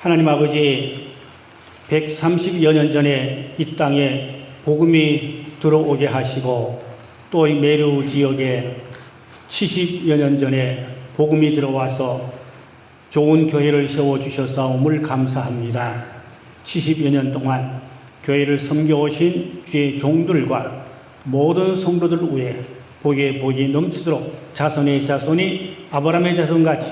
하나님 아버지, 130여 년 전에 이 땅에 복음이 들어오게 하시고 또 이 메르 지역에 70여 년 전에 복음이 들어와서 좋은 교회를 세워주셨사옴을 감사합니다. 70여 년 동안 교회를 섬겨오신 주의 종들과 모든 성도들 위해 복이 넘치도록 자손의 자손이 아브라함의 자손같이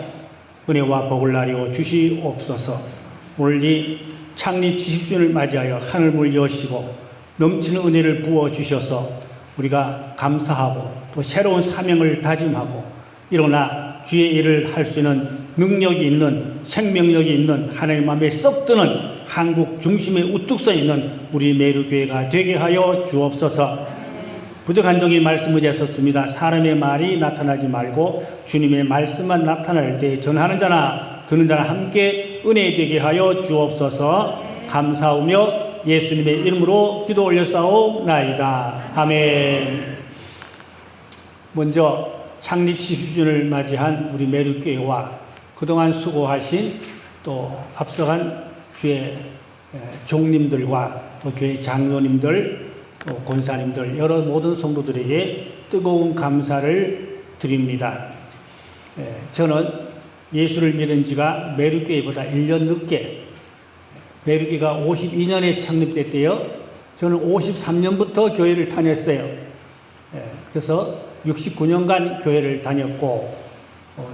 은혜와 복을 나리워 주시옵소서. 오늘 이 창립 70주년을 맞이하여 하늘문을 여시고 넘치는 은혜를 부어주셔서 우리가 감사하고 또 새로운 사명을 다짐하고 일어나 주의 일을 할 수 있는 능력이 있는 생명력이 있는 하나님 마음에 썩 드는 한국 중심에 우뚝 서 있는 우리 메르교회가 되게 하여 주옵소서. 부족한 종이 말씀 의지에 섰습니다. 사람의 말이 나타나지 말고 주님의 말씀만 나타날 때 전하는 자나 듣는 자나 함께 은혜 되게 하여 주옵소서. 감사하며 예수님의 이름으로 기도 올렸사옵나이다. 아멘. 먼저 창립 70주년을 맞이한 우리 메르교회와 그동안 수고하신 또 앞서간 주의 종님들과 또 교회 장로님들 또 권사님들 여러 모든 성도들에게 뜨거운 감사를 드립니다. 저는 예수를 믿은 지가 메르교회보다 1년 늦게, 메르교회가 52년에 창립됐대요. 저는 53년부터 교회를 다녔어요. 그래서 69년간 교회를 다녔고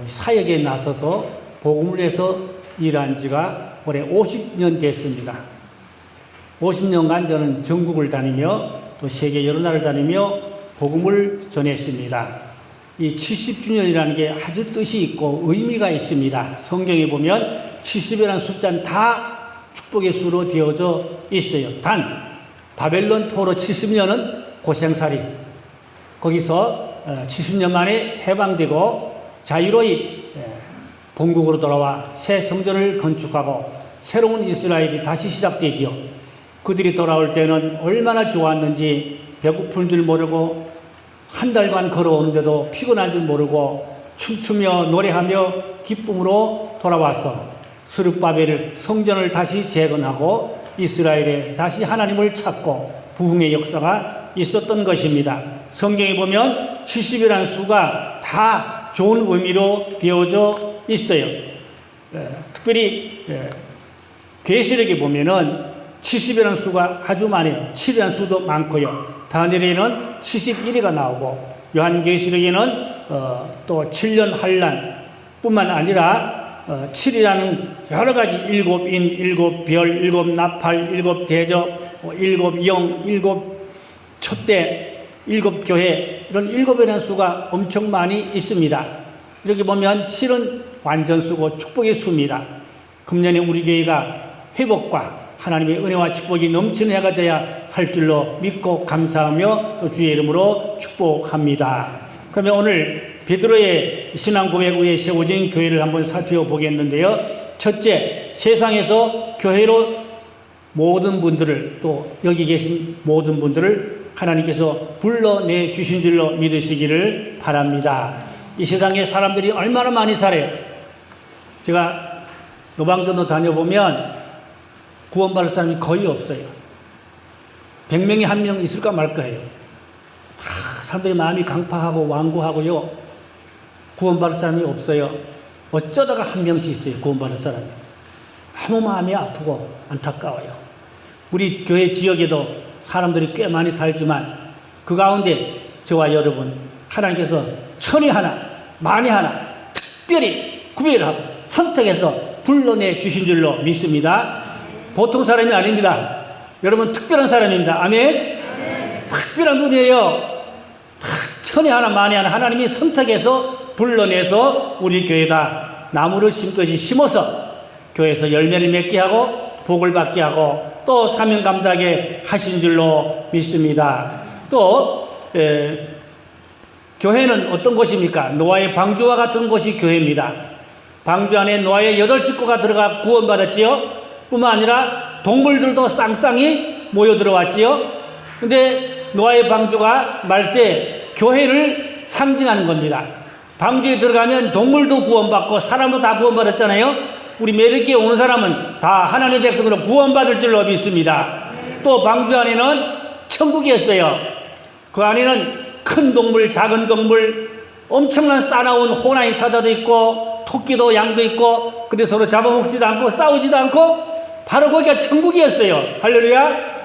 사역에 나서서 복음을 해서 일한 지가 올해 50년 됐습니다. 50년간 저는 전국을 다니며 또 세계 여러 나라를 다니며 복음을 전했습니다. 이 70주년이라는 게 아주 뜻이 있고 의미가 있습니다. 성경에 보면 70이라는 숫자는 다 축복의 수로 되어져 있어요. 단 바벨론 포로 70년은 고생살이, 거기서 70년 만에 해방되고 자유로이 본국으로 돌아와 새 성전을 건축하고 새로운 이스라엘이 다시 시작되지요. 그들이 돌아올 때는 얼마나 좋았는지 배고픈 줄 모르고 한 달간 걸어오는데도 피곤한 줄 모르고 춤추며 노래하며 기쁨으로 돌아와서 스룹바벨 성전을 다시 재건하고 이스라엘에 다시 하나님을 찾고 부흥의 역사가 있었던 것입니다. 성경에 보면 70이라는 수가 다 좋은 의미로 되어져 있어요. 특별히 계시록에 보면은 70이라는 수가 아주 많아요. 7이라는 수도 많고요. 다니엘에는 71위가 나오고 요한계시록에는 또 7년 환란 뿐만 아니라 7이라는 여러 가지 7인, 7별, 7나팔, 7대적, 7영, 7촛대, 7교회 이런 7이라는 수가 엄청 많이 있습니다. 이렇게 보면 7은 완전수고 축복의 수입니다. 금년에 우리 교회가 회복과 하나님의 은혜와 축복이 넘치는 해가 되어야 할 줄로 믿고 감사하며 또 주의 이름으로 축복합니다. 그러면 오늘 베드로의 신앙 고백 위에 세워진 교회를 한번 살펴보겠는데요. 첫째, 세상에서 교회로 모든 분들을 또 여기 계신 모든 분들을 하나님께서 불러내 주신 줄로 믿으시기를 바랍니다. 이 세상에 사람들이 얼마나 많이 살아요. 제가 노방전도 다녀보면 구원받을 사람이 거의 없어요. 100명에 1명 있을까 말까예요. 다 사람들이 마음이 강팍하고 완고하고요. 구원받을 사람이 없어요. 어쩌다가 1명씩 있어요. 구원받을 사람이. 아무 마음이 아프고 안타까워요. 우리 교회 지역에도 사람들이 꽤 많이 살지만 그 가운데 저와 여러분 하나님께서 천이 하나 만이 하나 특별히 구별하고 선택해서 불러내 주신 줄로 믿습니다. 보통 사람이 아닙니다. 여러분 특별한 사람입니다. 아멘? 특별한 분이에요. 천이 하나 만이 하나 하나님이 선택해서 불러내서 우리 교회다 나무를 심듯이 심어서 교회에서 열매를 맺게 하고 복을 받게 하고 또 사명 감당하게 하신 줄로 믿습니다. 또 교회는 어떤 곳입니까? 노아의 방주와 같은 곳이 교회입니다. 방주 안에 노아의 8식구가 들어가 구원받았지요. 뿐만 아니라 동물들도 쌍쌍이 모여 들어왔지요. 근데 노아의 방주가 말세 교회를 상징하는 겁니다. 방주에 들어가면 동물도 구원받고 사람도 다 구원받았잖아요. 우리 매력교회 오는 사람은 다 하나님의 백성으로 구원받을 줄로 믿습니다. 또 방주 안에는 천국이었어요. 그 안에는 큰 동물, 작은 동물, 엄청난 싸나운 호랑이 사자도 있고 토끼도 양도 있고, 근데 서로 잡아먹지도 않고 싸우지도 않고 바로 거기가 천국이었어요. 할렐루야.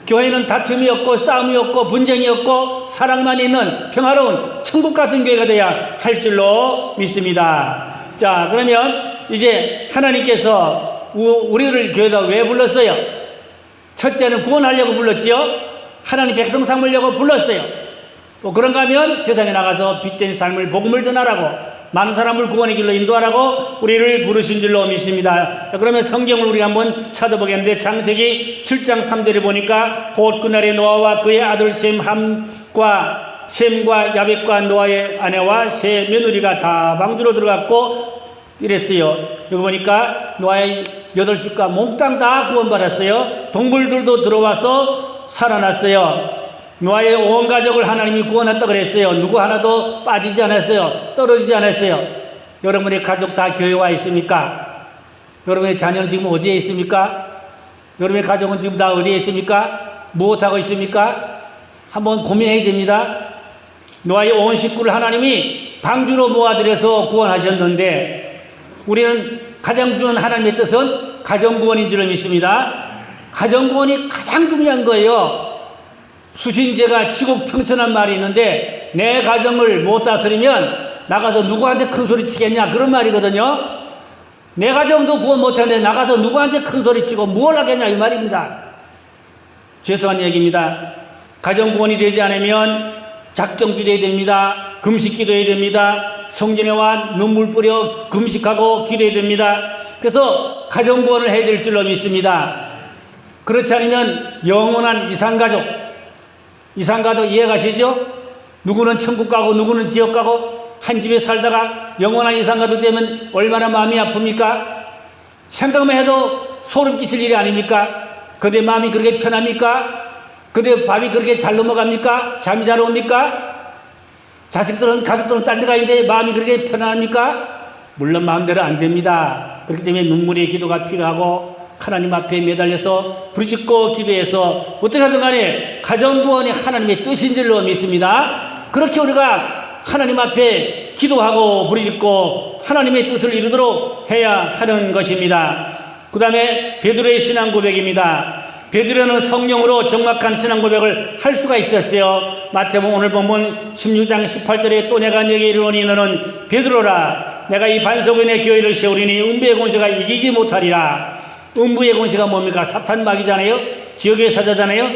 교회는 다툼이 없고 싸움이 없고 분쟁이 없고 사랑만 있는 평화로운 천국 같은 교회가 돼야 할 줄로 믿습니다. 자, 그러면 이제 하나님께서 우리를 교회에다 왜 불렀어요? 첫째는 구원하려고 불렀지요. 하나님 백성 삼으려고 불렀어요. 또 그런가 하면 세상에 나가서 빛된 삶을 복음을 전하라고, 많은 사람을 구원의 길로 인도하라고 우리를 부르신 줄로 믿습니다. 자, 그러면 성경을 우리가 한번 찾아보겠는데, 창세기 7장 3절에 보니까 곧 그날에 노아와 그의 아들 셈과 야벳과 노아의 아내와 세 며느리가 다 방주로 들어갔고 이랬어요. 여기 보니까 노아의 8식구가 몽땅 다 구원받았어요. 동물들도 들어와서 살아났어요. 노아의 온 가족을 하나님이 구원했다 그랬어요. 누구 하나도 빠지지 않았어요. 떨어지지 않았어요. 여러분의 가족 다 교회에 와 있습니까? 여러분의 자녀는 지금 어디에 있습니까? 여러분의 가족은 지금 다 어디에 있습니까? 무엇하고 있습니까? 한번 고민해야 됩니다. 노아의 온 식구를 하나님이 방주로 모아들여서 구원하셨는데, 우리는 가장 중요한 하나님의 뜻은 가정구원인 줄을 믿습니다. 가정구원이 가장 중요한 거예요. 수신제가 지국평천한 말이 있는데, 내 가정을 못 다스리면 나가서 누구한테 큰 소리 치겠냐, 그런 말이거든요. 내 가정도 구원 못하는데 나가서 누구한테 큰 소리 치고 뭘 하겠냐, 이 말입니다. 죄송한 얘기입니다. 가정구원이 되지 않으면 작정 기도해야 됩니다. 금식 기도해야 됩니다. 성전에 와 눈물 뿌려 금식하고 기도해야 됩니다. 그래서 가정구원을 해야 될 줄로 믿습니다. 그렇지 않으면 영원한 이산가족 이해가시죠? 누구는 천국 가고 누구는 지옥 가고 한 집에 살다가 영원한 이산가족 되면 얼마나 마음이 아픕니까? 생각만 해도 소름 끼칠 일이 아닙니까? 그대 마음이 그렇게 편합니까? 그대 밥이 그렇게 잘 넘어갑니까? 잠이 잘 옵니까? 가족들은 딴 데 가 있는데 마음이 그렇게 편안합니까? 물론 마음대로 안 됩니다. 그렇기 때문에 눈물의 기도가 필요하고 하나님 앞에 매달려서 부르짖고 기도해서 어떻게 하든 간에 가정구원이 하나님의 뜻인 줄로 믿습니다. 그렇게 우리가 하나님 앞에 기도하고 부르짖고 하나님의 뜻을 이루도록 해야 하는 것입니다. 그 다음에 베드로의 신앙 고백입니다. 베드로는 성령으로 정확한 신앙 고백을 할 수가 있었어요. 마태복음 오늘 본문 16장 18절에 또 내가 너에게 이르노니 너는 베드로라. 내가 이 반석원의 교회를 세우리니 음부의 권세가 이기지 못하리라. 음부의 권세가 뭡니까? 사탄 마귀잖아요. 지옥의 사자잖아요.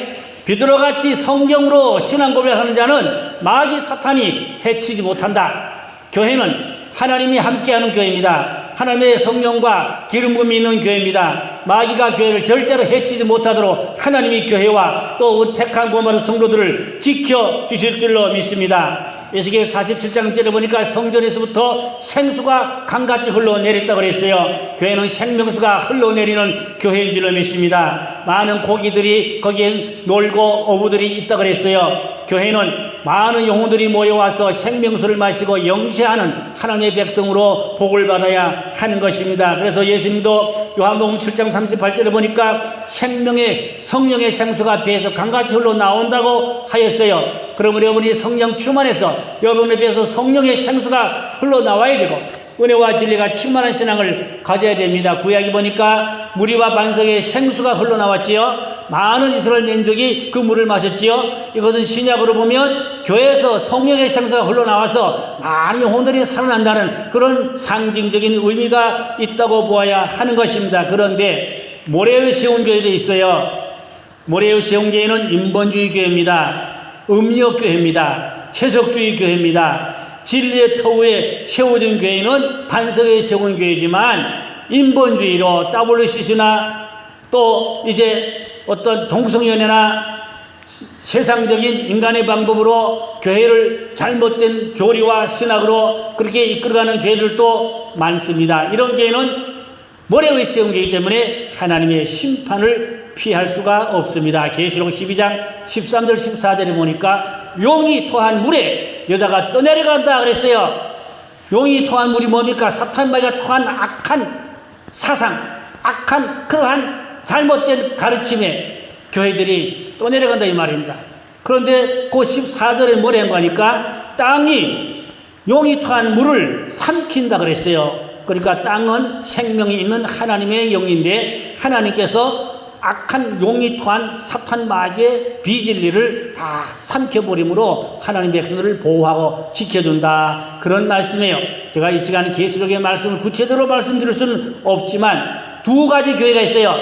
베드로같이 성령으로 신앙 고백하는 자는 마귀 사탄이 해치지 못한다. 교회는 하나님이 함께하는 교회입니다. 하나님의 성령과 기름 부음이 있는 교회입니다. 마귀가 교회를 절대로 해치지 못하도록 하나님이 교회와 또 택한 구원받은 성도들을 지켜주실 줄로 믿습니다. 에스겔 47장 1절에 보니까 성전에서부터 생수가 강같이 흘러내렸다고 그랬어요. 교회는 생명수가 흘러내리는 교회인 줄로 믿습니다. 많은 고기들이 거기에 놀고 어부들이 있다고 그랬어요. 교회는 많은 영혼들이 모여와서 생명수를 마시고 영세하는 하나님의 백성으로 복을 받아야 하는 것입니다. 그래서 예수님도 요한복음 7장 38절에 보니까 성령의 생수가 배에서 강같이 흘러나온다고 하였어요. 그러므로 여러분이 성령 충만해서 여러분의 배에서 성령의 생수가 흘러나와야 되고 은혜와 진리가 충만한 신앙을 가져야 됩니다. 구약에 보니까 무리와 반석에 생수가 흘러나왔지요. 많은 이스라엘 민족이 그 물을 마셨지요. 이것은 신약으로 보면 교회에서 성령의 생수가 흘러나와서 많은 영혼들이 살아난다는 그런 상징적인 의미가 있다고 보아야 하는 것입니다. 그런데 모래의 세운 교회도 있어요. 모래의 세운 교회는 인본주의 교회입니다. 음력교회입니다. 세속주의 교회입니다. 진리의 터 위에 세워진 교회는 반석에 세운 교회지만 인본주의로 WCC나 또 이제 어떤 동성연애나 세상적인 인간의 방법으로 교회를 잘못된 교리와 신학으로 그렇게 이끌어가는 교회들도 많습니다. 이런 교회는 모래 위에 세운 교회이기 때문에 하나님의 심판을 피할 수가 없습니다. 계시록 12장 13절 14절에 보니까 용이 토한 물에 여자가 떠내려간다 그랬어요. 용이 토한 물이 뭡니까? 사탄 마귀가 토한 악한 사상, 악한 그러한 잘못된 가르침에 교회들이 또 내려간다 이 말입니다. 그런데 그 14절에 뭐라 한 거니까 땅이 용이 토한 물을 삼킨다 그랬어요. 그러니까 땅은 생명이 있는 하나님의 영인데 하나님께서 악한 용이 토한 사탄 마귀의 비진리를 다 삼켜버림으로 하나님 백성들을 보호하고 지켜준다. 그런 말씀이에요. 제가 이 시간 계시록의 말씀을 구체적으로 말씀드릴 수는 없지만 두 가지 교회가 있어요.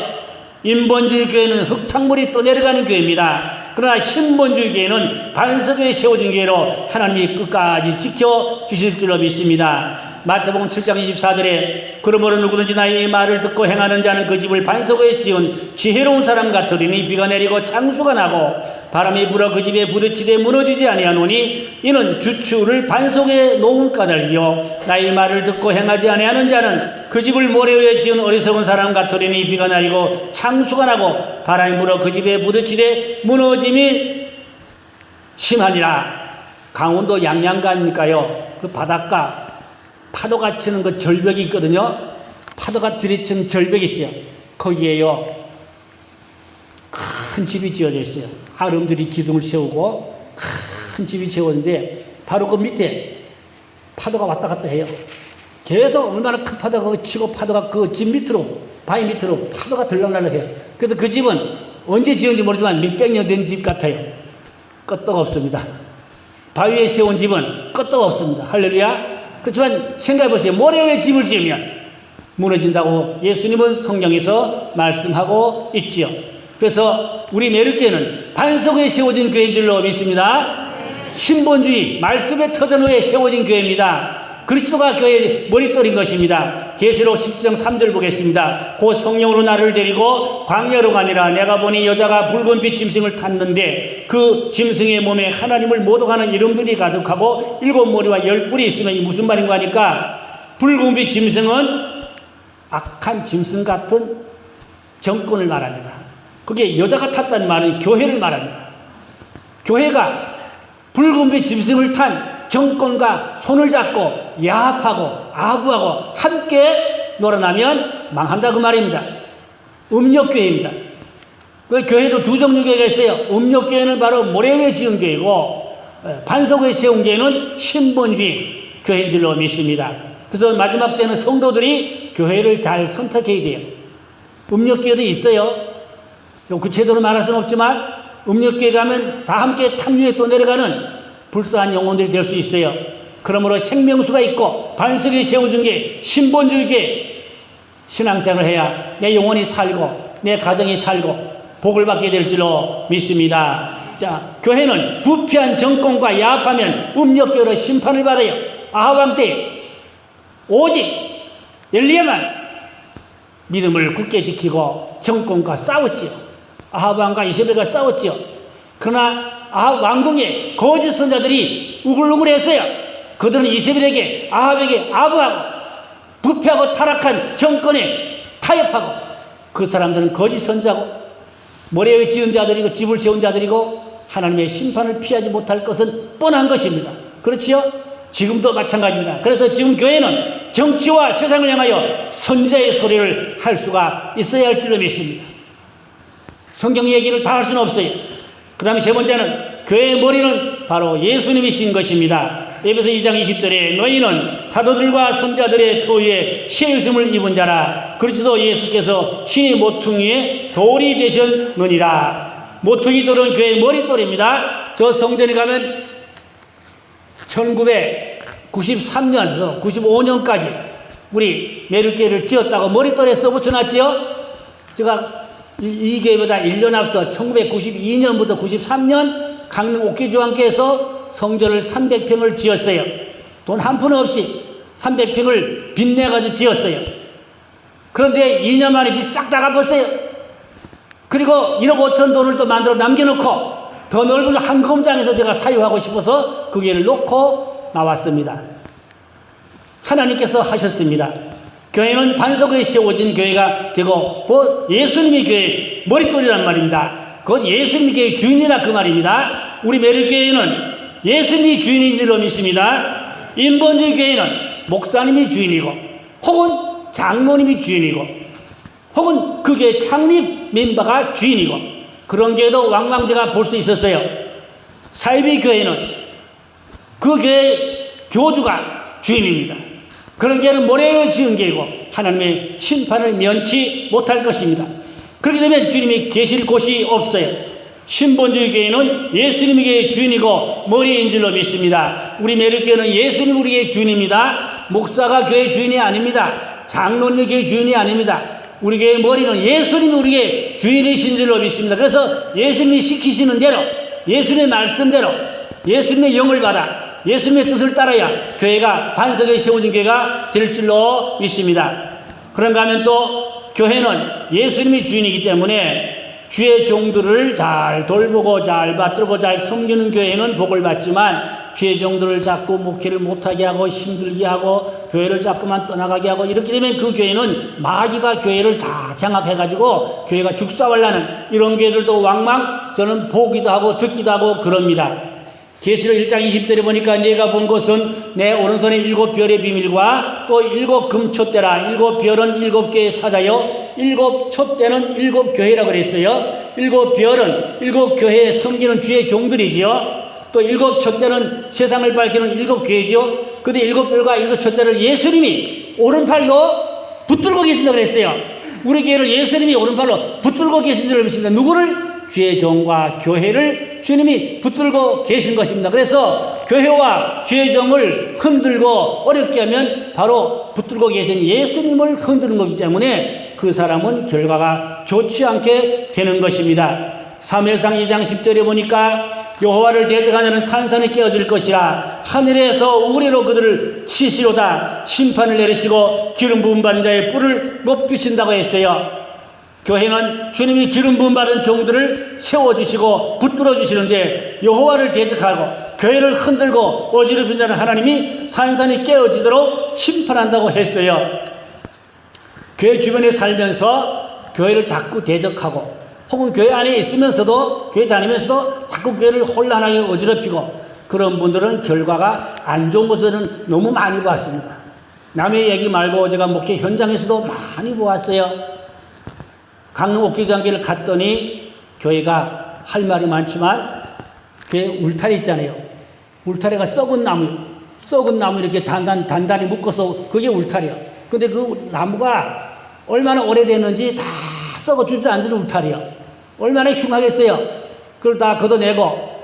인본주의 교회는 흙탕물이 떠내려가는 교회입니다. 그러나 신본주의 교회는 반석에 세워진 교회로 하나님이 끝까지 지켜주실 줄로 믿습니다. 마태복음 7장 24절에 그러므로 누구든지 나의 말을 듣고 행하는 자는 그 집을 반석에 지은 지혜로운 사람 같으리니 비가 내리고 창수가 나고 바람이 불어 그 집에 부딪히되 무너지지 아니하노니 이는 주추를 반석에 놓은 까닭이요 나의 말을 듣고 행하지 아니하는 자는 그 집을 모래 위에 지은 어리석은 사람 같으리니 비가 내리고 창수가 나고 바람이 불어 그 집에 부딪히되 무너짐이 심하니라. 강원도 양양가니까요. 그 바닷가 파도가 치는 그 절벽이 있거든요. 파도가 들이치는 절벽이 있어요. 거기에요. 큰 집이 지어져 있어요. 하름들이 기둥을 세우고 큰 집이 지어졌는데 바로 그 밑에 파도가 왔다 갔다 해요. 계속 얼마나 큰 파도가 치고 파도가 그 집 밑으로 바위 밑으로 파도가 들락날락해요. 그래서 그 집은 언제 지은지 모르지만 몇백 년 된 집 같아요. 끄떡 없습니다. 바위에 세운 집은 끄떡 없습니다. 할렐루야. 그렇지만 생각해보세요. 모래 위에 집을 지으면 무너진다고 예수님은 성경에서 말씀하고 있지요. 그래서 우리 메르교회는 반석에 세워진 교회인 줄로 믿습니다. 신본주의 말씀의 터전 위에 세워진 교회입니다. 그리스도가 교회의 머릿돌인 것입니다. 계시록 10장 3절 보겠습니다. 곧 성령으로 나를 데리고 광야로 가니라. 내가 보니 여자가 붉은빛 짐승을 탔는데 그 짐승의 몸에 하나님을 모독하는 이름들이 가득하고 7머리와 10뿔이 있으면 이 무슨 말인가 하니까 붉은빛 짐승은 악한 짐승 같은 정권을 말합니다. 그게 여자가 탔다는 말은 교회를 말합니다. 교회가 붉은빛 짐승을 탄 정권과 손을 잡고 야합하고 아부하고 함께 놀아나면 망한다 그 말입니다. 음욕교회입니다. 그 교회도 두 종류 교회가 있어요. 음욕교회는 바로 모래 위에 지은 교회고 반석 위에 세운 교회는 신본주의 교회인 줄로 믿습니다. 그래서 마지막 때는 성도들이 교회를 잘 선택해야 돼요. 음욕교회도 있어요. 구체적으로 말할 수는 없지만 음욕교회 가면 다 함께 탕류에 또 내려가는 불쌍한 영혼들이 될 수 있어요. 그러므로 생명수가 있고 반석이 세워준 게 신본주의계 신앙생활을 해야 내 영혼이 살고 내 가정이 살고 복을 받게 될 줄로 믿습니다. 자, 교회는 부패한 정권과 야합하면 음욕교회로 심판을 받아요. 아합 왕 때 오직 엘리야만 믿음을 굳게 지키고 정권과 싸웠지요. 아합 왕과 이세벨과 싸웠지요. 그러나 아합 왕궁에 거짓 선자들이 우글우글했어요. 그들은 이세벨에게 아합에게 아부하고 부패하고 타락한 정권에 타협하고 그 사람들은 거짓 선자고 모래 위에 지은 자들이고 집을 세운 자들이고 하나님의 심판을 피하지 못할 것은 뻔한 것입니다. 그렇지요? 지금도 마찬가지입니다. 그래서 지금 교회는 정치와 세상을 향하여 선지자의 소리를 할 수가 있어야 할 줄로 믿습니다. 성경 얘기를 다 할 수는 없어요. 그 다음에 세 번째는 교회의 머리는 바로 예수님이신 것입니다. 에베소 2장 20절에 너희는 사도들과 선지자들의 터 위에 씌우심을 입은 자라. 그리스도 예수께서 신의 모퉁이에 돌이 되셨느니라. 모퉁이돌은 교회의 머릿돌입니다. 저 성전에 가면 1993년에서 95년까지 우리 메르교회를 지었다고 머릿돌에 써붙여놨지요. 제가 이 교회보다 1년 앞서 1992년부터 93년 강릉 옥기주왕께서 성전을 300평을 지었어요. 돈 한 푼 없이 300평을 빚내가지고 지었어요. 그런데 2년 만에 빚 싹 다 갚았어요. 그리고 1억 5천 돈을 또 만들어 남겨놓고 더 넓은 한금장에서 제가 사유하고 싶어서 그 교회를 놓고 나왔습니다. 하나님께서 하셨습니다. 교회는 반석에 세워진 교회가 되고 곧 예수님이 교회의 머릿돌이란 말입니다. 곧 예수님이 교회의 주인이라 그 말입니다. 우리 메르교회는 예수님이 주인인 줄로 믿습니다. 인본주의 교회는 목사님이 주인이고 혹은 장로님이 주인이고 혹은 그 교회 창립 멤버가 주인이고 그런 교회도 왕왕제가 볼 수 있었어요. 사이비 교회는 그 교회 교주가 주인입니다. 그런 교회는 모래에 지은 교회고 하나님의 심판을 면치 못할 것입니다. 그렇게 되면 주님이 계실 곳이 없어요. 신본주의 교회는 예수님이 주인이고 머리인 줄로 믿습니다. 우리 매력교회는 예수님이 우리의 주인입니다. 목사가 교회 주인이 아닙니다. 장로님이 교회 주인이 아닙니다. 우리 교회의 머리는 예수님이 우리의 주인이신 줄로 믿습니다. 그래서 예수님이 시키시는 대로 예수님의 말씀대로 예수님의 영을 받아 예수님의 뜻을 따라야 교회가 반석에 세워진 교회가 될 줄로 믿습니다. 그런가 하면 또 교회는 예수님이 주인이기 때문에 주의 종들을 잘 돌보고 잘 받들고 잘 섬기는 교회는 복을 받지만 주의 종들을 자꾸 목회를 못하게 하고 힘들게 하고 교회를 자꾸만 떠나가게 하고 이렇게 되면 그 교회는 마귀가 교회를 다 장악해가지고 교회가 죽사발나는 이런 교회들도 왕왕 저는 보기도 하고 듣기도 하고 그럽니다. 계시록 1장 20절에 보니까 내가 본 것은 내 오른손에 7별의 비밀과 또 7 금촛대라. 7별은 7개의 사자요 7 촛대는 7 교회라고 그랬어요. 7 별은 7 교회에 섬기는 주의 종들이지요. 또 7 촛대는 세상을 밝히는 7 교회지요. 근데 7 별과 7 촛대를 예수님이 오른팔로 붙들고 계신다고 그랬어요. 우리 교회를 예수님이 오른팔로 붙들고 계신 줄 믿습니다. 누구를? 주의 종과 교회를 주님이 붙들고 계신 것입니다. 그래서 교회와 주의 종을 흔들고 어렵게 하면 바로 붙들고 계신 예수님을 흔드는 거기 때문에 그 사람은 결과가 좋지 않게 되는 것입니다. 사무엘상 2장 10절에 보니까 여호와를 대적하는 자는 산산이 깨어질 것이라 하늘에서 우레로 그들을 치시로다 심판을 내리시고 기름 부음 받은 자의 뿔을 높이신다고 했어요. 교회는 주님이 기름 부음 받은 종들을 세워주시고 붙들어 주시는데 여호와를 대적하고 교회를 흔들고 어지럽힌 자는 하나님이 산산이 깨어지도록 심판한다고 했어요. 교회 주변에 살면서 교회를 자꾸 대적하고 혹은 교회 안에 있으면서도 교회 다니면서도 자꾸 교회를 혼란하게 어지럽히고 그런 분들은 결과가 안 좋은 것들은 너무 많이 보았습니다. 남의 얘기 말고 제가 목회 현장에서도 많이 보았어요. 강릉 옥기장교를 갔더니 교회가 할 말이 많지만 교회 울타리 있잖아요. 울타리가 썩은 나무 이렇게 단단히 묶어서 그게 울타리야. 근데 그 나무가 얼마나 오래됐는지 다 썩어 주지 않는 울타리야. 얼마나 흉하겠어요. 그걸 다 걷어내고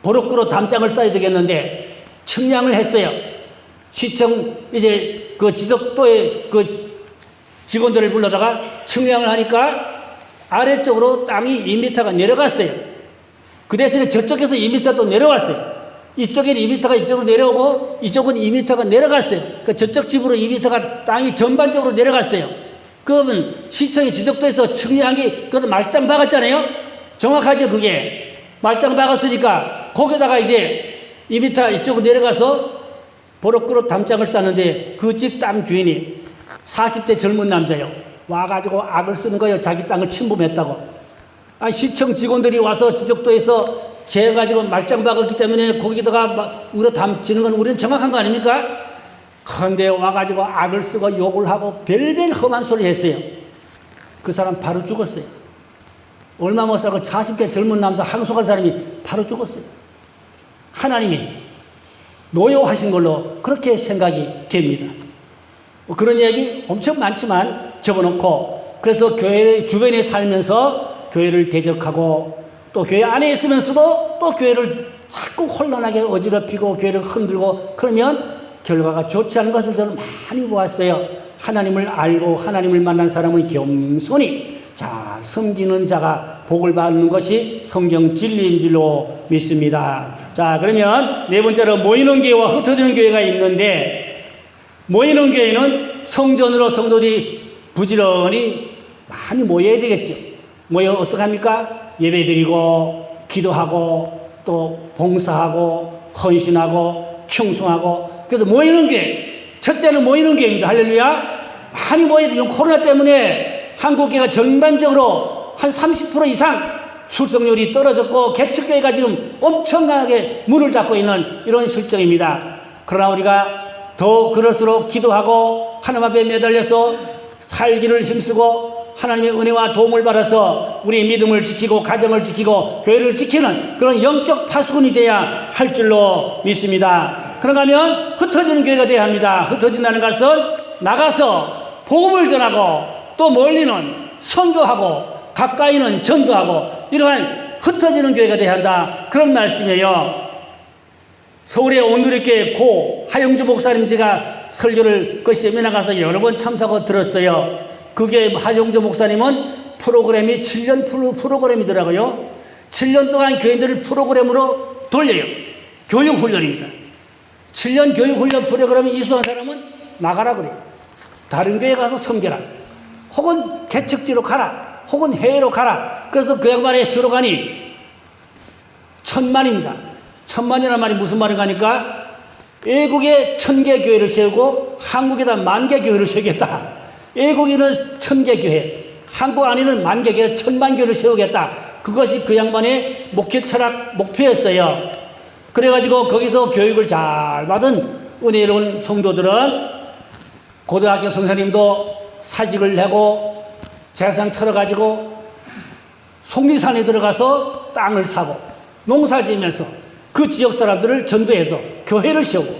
보로꾸로 담장을 쌓아야 되겠는데 측량을 했어요. 시청 이제 그 지적도의 그 직원들을 불러다가 측량을 하니까 아래쪽으로 땅이 2m가 내려갔어요. 그 대신에 저쪽에서 2m 또 내려왔어요. 이쪽에는 2m가 이쪽으로 내려오고 이쪽은 2m가 내려갔어요. 그러니까 저쪽 집으로 2m가 땅이 전반적으로 내려갔어요. 그러면 시청이 지적도에서 측량이 그것도 말짱 박았잖아요. 정확하죠 그게. 말짱 박았으니까 거기다가 이제 2m 이쪽으로 내려가서 보로꾸로 담장을 쌓는데 그 집 땅 주인이 40대 젊은 남자요. 와가지고 악을 쓰는 거예요. 자기 땅을 침범했다고. 아니, 시청 직원들이 와서 지적도에서 재가지고 말짱 박았기 때문에 거기다가 우려 담치는 건 우리는 정확한 거 아닙니까? 그런데 와가지고 악을 쓰고 욕을 하고 별별 험한 소리를 했어요. 그 사람 바로 죽었어요. 얼마 못 살고 40대 젊은 남자 항소한 사람이 바로 죽었어요. 하나님이 노여하신 걸로 그렇게 생각이 됩니다. 그런 이야기 엄청 많지만 접어놓고 그래서 교회 주변에 살면서 교회를 대적하고 또 교회 안에 있으면서도 또 교회를 자꾸 혼란하게 어지럽히고 교회를 흔들고 그러면 결과가 좋지 않은 것을 저는 많이 보았어요. 하나님을 알고 하나님을 만난 사람은 겸손히 잘 섬기는 자가 복을 받는 것이 성경 진리인 줄로 믿습니다. 자, 그러면 네 번째로 모이는 교회와 흩어지는 교회가 있는데 모이는 교회는 성전으로 성도들이 부지런히 많이 모여야 되겠죠. 모여 어떻게 합니까? 예배 드리고 기도하고 또 봉사하고 헌신하고 충성하고 그래서 모이는 교회. 첫째는 모이는 교회입니다. 할렐루야. 많이 모여야 돼요. 코로나 때문에 한국 교회가 전반적으로 한 30% 이상 출석률이 떨어졌고 개척교회가 지금 엄청나게 문을 닫고 있는 이런 실정입니다. 그러나 우리가 더 그럴수록 기도하고 하나님 앞에 매달려서 살기를 힘쓰고 하나님의 은혜와 도움을 받아서 우리 믿음을 지키고 가정을 지키고 교회를 지키는 그런 영적 파수꾼이 돼야 할 줄로 믿습니다. 그런가 하면 흩어지는 교회가 되어야 합니다. 흩어진다는 것은 나가서 복음을 전하고 또 멀리는 선교하고 가까이는 전도하고 이러한 흩어지는 교회가 되어야 한다. 그런 말씀이에요. 서울의 온누리교회 고 하영주 목사님 제가 설교를 그 세미나 가서 여러 번 참석하고 들었어요. 그게 하영주 목사님은 프로그램이 7년 프로그램이더라고요. 7년 동안 교인들을 프로그램으로 돌려요. 교육훈련입니다. 7년 교육훈련 프로그램이 이수한 사람은 나가라 그래요. 다른 교회 가서 섬겨라. 혹은 개척지로 가라. 혹은 해외로 가라. 그래서 그 양반의 스로간이 1000만입니다. 1000만이라는 말이 무슨 말인가 하니까 외국에 1000개 교회를 세우고 한국에다 10,000개 교회를 세우겠다. 외국에는 1000개 교회, 한국 안에는 10,000개 교회, 1000만 교회를 세우겠다. 그것이 그 양반의 목표 철학, 목표였어요. 그래가지고 거기서 교육을 잘 받은 은혜로운 성도들은 고등학교 선생님도 사직을 내고 재산 털어가지고 속리산에 들어가서 땅을 사고 농사 지으면서 그 지역 사람들을 전도해서 교회를 세우고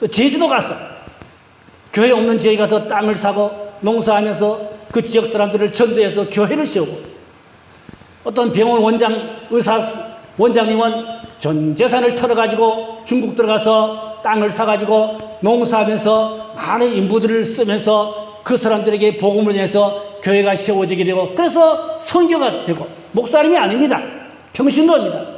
또 제주도 가서 교회 없는 지역에 가서 땅을 사고 농사하면서 그 지역 사람들을 전도해서 교회를 세우고 어떤 병원 의사 원장님은 전 재산을 털어가지고 중국 들어가서 땅을 사가지고 농사하면서 많은 인부들을 쓰면서 그 사람들에게 복음을 내서 교회가 세워지게 되고 그래서 선교가 되고 목사님이 아닙니다. 평신도입니다.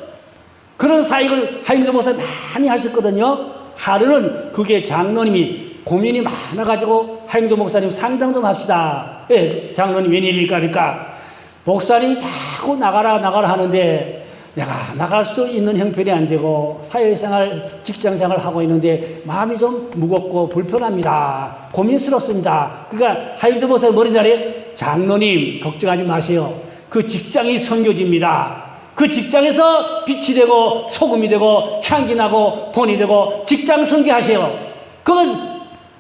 그런 사역을 하영주 목사님 많이 하셨거든요. 하루는 그게 장로님이 고민이 많아가지고 하영주 목사님 상담 좀 합시다. 예, 장로님 웬일일까 그러니까 목사님이 자꾸 나가라 하는데 내가 나갈 수 있는 형편이 안 되고 사회생활, 직장생활을 하고 있는데 마음이 좀 무겁고 불편합니다. 고민스럽습니다. 그러니까 하영주 목사님 머리 자리에 장로님 걱정하지 마세요. 그 직장이 선교지입니다. 그 직장에서 빛이 되고 소금이 되고 향기 나고 본이 되고 직장 선교하세요. 그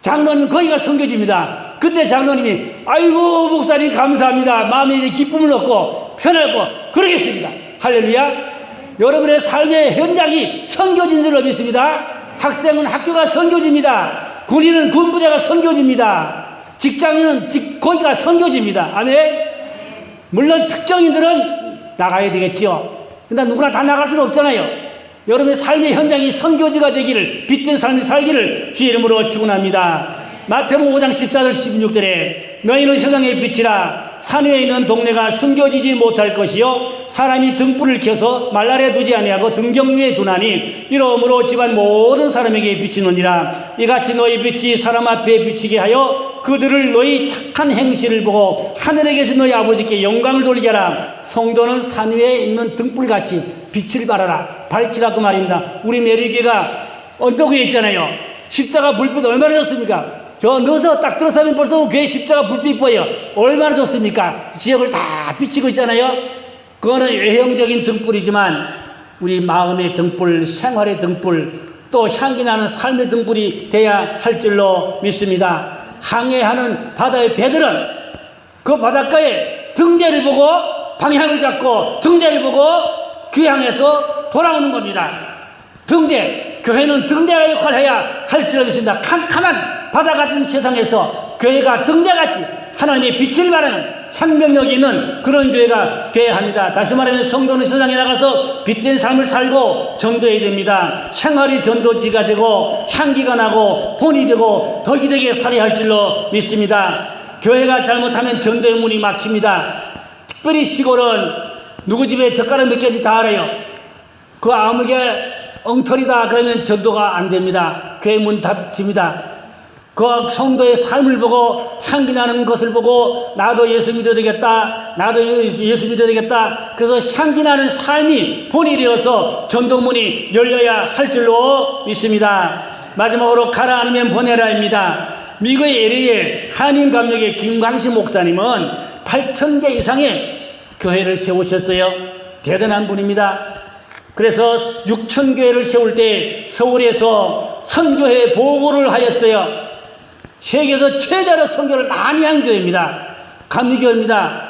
장로님 거기가 선교지입니다. 그때 장로님이 아이고 목사님 감사합니다. 마음에 기쁨을 얻고 편하고 그러겠습니다. 할렐루야. 여러분의 삶의 현장이 선교지인 줄로 믿습니다. 학생은 학교가 선교지입니다. 군인은 군부대가 선교지입니다. 직장인은 거기가 선교지입니다. 아멘. 물론 특정인들은 나가야 되겠지요. 근데 누구나 다 나갈 수는 없잖아요. 여러분의 삶의 현장이 선교지가 되기를 빛된 삶이 살기를 주의 이름으로 축원합니다. 마태복음 5장 14절 16절에 너희는 세상의 빛이라 산 위에 있는 동네가 숨겨지지 못할 것이요 사람이 등불을 켜서 말날에 두지 아니하고 등경 위에 두나니 이러므로 집안 모든 사람에게 비치느니라. 이같이 너희 빛이 사람 앞에 비치게 하여 그들을 너희 착한 행실을 보고 하늘에 계신 너희 아버지께 영광을 돌리게 하라. 성도는 산 위에 있는 등불같이 빛을 발하라. 밝히라 그 말입니다. 우리 메리교회가 언덕 위에 있잖아요. 십자가 불빛 얼마나 좋습니까? 저 넣어서 딱 들어서면 벌써 교회 십자가 불빛 보여. 얼마나 좋습니까? 지역을 다 비치고 있잖아요. 그거는 외형적인 등불이지만 우리 마음의 등불, 생활의 등불, 또 향기 나는 삶의 등불이 돼야 할 줄로 믿습니다. 항해하는 바다의 배들은 그 바닷가에 등대를 보고 방향을 잡고 등대를 보고 귀향해서 돌아오는 겁니다. 등대, 교회는 등대가 역할을 해야 할 줄로 믿습니다. 캄캄한 바다 같은 세상에서 교회가 등대같이 하나님의 빛을 발하는 생명력이 있는 그런 교회가 되어야 합니다. 다시 말하면 성도는 세상에 나가서 빛된 삶을 살고 전도해야 됩니다. 생활이 전도지가 되고 향기가 나고 본이 되고 덕이 되게 살아야 할 줄로 믿습니다. 교회가 잘못하면 전도의 문이 막힙니다. 특별히 시골은 누구 집에 젓가락 몇 개인지 다 알아요. 그 아무개 엉터리다 그러면 전도가 안 됩니다. 교회 문 닫힙니다. 그 성도의 삶을 보고 향기 나는 것을 보고 나도 예수 믿어야 되겠다. 나도 예수 믿어야 되겠다. 그래서 향기 나는 삶이 본이 되어서 전도문이 열려야 할 줄로 믿습니다. 마지막으로 가라 아니면 보내라입니다. 미국의 LA의 한인감력의 김광식 목사님은 8,000개 이상의 교회를 세우셨어요. 대단한 분입니다. 그래서 6천 교회를 세울 때 서울에서 선교회 보고를 하였어요. 세계에서 최대로 선교를 많이 한 교회입니다. 감리교회입니다.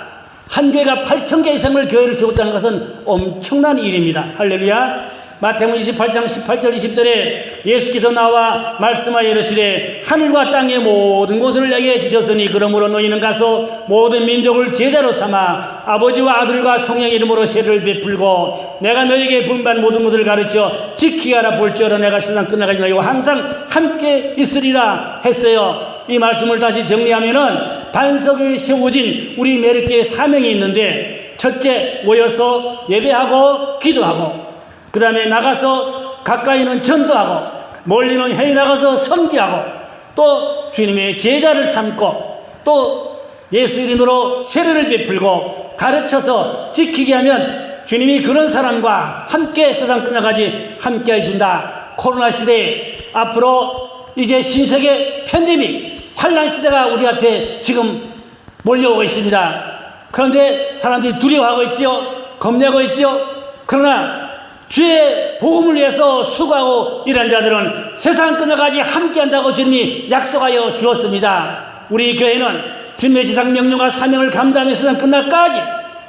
한 교회가 8천 개 이상을 교회를 세웠다는 것은 엄청난 일입니다. 할렐루야. 마태복음 28장 18절 20절에 예수께서 나와 말씀하여 이르시되 하늘과 땅의 모든 것을 내게 주셨으니 그러므로 너희는 가서 모든 민족을 제자로 삼아 아버지와 아들과 성령의 이름으로 세례를 베풀고 내가 너희에게 분반 모든 것을 가르쳐 지키게 하라 볼지어다 내가 세상 끝나가지 너희와 항상 함께 있으리라 했어요. 이 말씀을 다시 정리하면은 반석에 세워진 우리 매력교회 사명이 있는데, 첫째 모여서 예배하고 기도하고, 그 다음에 나가서 가까이는 전도하고 멀리는 해외 나가서 선교하고 또 주님의 제자를 삼고 또 예수 이름으로 세례를 베풀고 가르쳐서 지키게 하면 주님이 그런 사람과 함께 세상 끝나가지 함께 해준다. 코로나 시대에 앞으로 이제 신세계 팬데믹 환란 시대가 우리 앞에 지금 몰려오고 있습니다. 그런데 사람들이 두려워하고 있지요. 겁내고 있지요. 그러나 주의 복음을 위해서 수고하고 일한 자들은 세상 끝나가지 함께한다고 주님이 약속하여 주었습니다. 우리 교회는 주님의 지상 명령과 사명을 감당하며 세상 끝날까지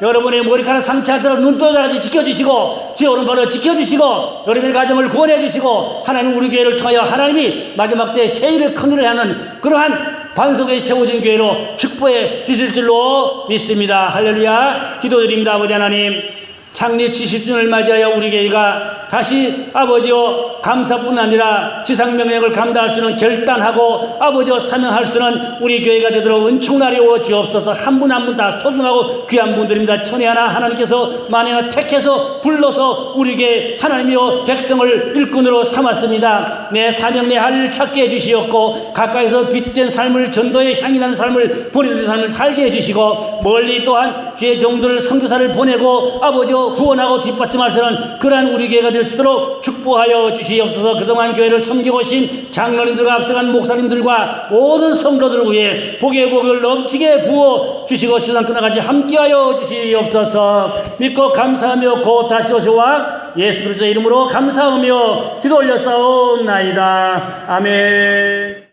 여러분의 머리카락 상처하더라도 눈떠져까지 지켜주시고 제 오른발을 지켜주시고 여러분의 가정을 구원해 주시고 하나님 우리 교회를 통하여 하나님이 마지막 때 새 일을 큰 일을 하는 그러한 반석에 세워진 교회로 축복해 주실 줄로 믿습니다. 할렐루야. 기도드립니다. 아버지 하나님, 창립 70주년을 맞이하여 우리 교회가 다시 아버지여 감사뿐 아니라 지상명령을 감당할 수 있는 결단하고 아버지여 사명할 수 있는 우리 교회가 되도록 은총나리워 주옵소서. 한 분 한 분 다 소중하고 귀한 분들입니다. 천에 하나 하나님께서 만에 하나 택해서 불러서 우리 교회 하나님이여 백성을 일꾼으로 삼았습니다. 내 사명 내 할 일 찾게 해주시었고 가까이서 빛된 삶을 전도의 향이 나는 삶을 보내는 삶을 살게 해주시고 멀리 또한 주의 종들을 선교사를 보내고 아버지여 후원하고 뒷받침할 수 있는 그러한 우리 교회가 될 수 있도록 축복하여 주시옵소서. 그동안 교회를 섬기고 오신 장로님들과 앞서간 목사님들과 모든 성도들을 위해 복의 복을 넘치게 부어 주시고 세상 끝나가지 함께하여 주시옵소서. 믿고 감사하며 곧 다시 오시와 예수 그리스도의 이름으로 감사하며 기도 올려싸옵나이다. 아멘.